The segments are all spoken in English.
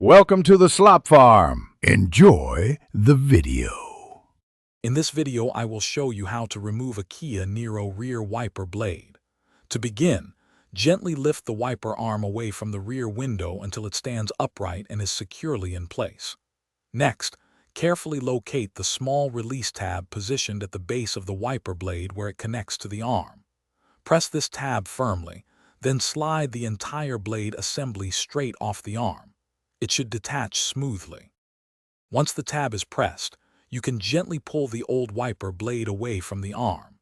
Welcome to the Slop Farm. Enjoy the video. In this video, I will show you how to remove a Kia Niro rear wiper blade. To begin, gently lift the wiper arm away from the rear window until it stands upright and is securely in place. Next, carefully locate the small release tab positioned at the base of the wiper blade where it connects to the arm. Press this tab firmly, then slide the entire blade assembly straight off the arm. It should detach smoothly. Once the tab is pressed, you can gently pull the old wiper blade away from the arm.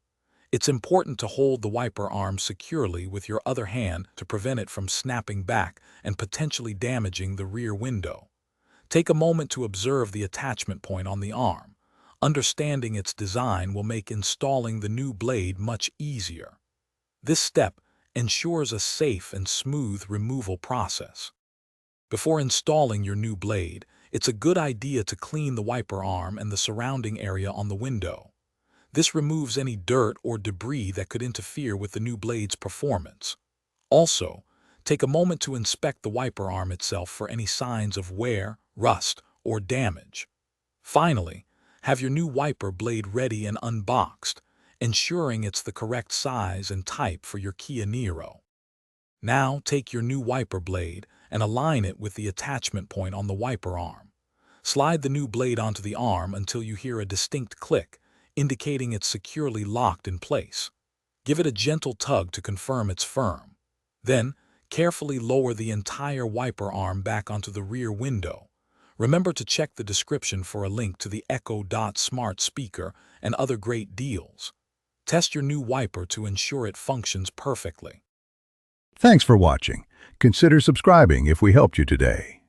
It's important to hold the wiper arm securely with your other hand to prevent it from snapping back and potentially damaging the rear window. Take a moment to observe the attachment point on the arm. Understanding its design will make installing the new blade much easier. This step ensures a safe and smooth removal process. Before installing your new blade, it's a good idea to clean the wiper arm and the surrounding area on the window. This removes any dirt or debris that could interfere with the new blade's performance. Also, take a moment to inspect the wiper arm itself for any signs of wear, rust, or damage. Finally, have your new wiper blade ready and unboxed, ensuring it's the correct size and type for your Kia Niro. Now take your new wiper blade and align it with the attachment point on the wiper arm. Slide the new blade onto the arm until you hear a distinct click, indicating it's securely locked in place. Give it a gentle tug to confirm it's firm. Then, carefully lower the entire wiper arm back onto the rear window. Remember to check the description for a link to the Echo Dot smart speaker and other great deals. Test your new wiper to ensure it functions perfectly. Thanks for watching. Consider subscribing if we helped you today.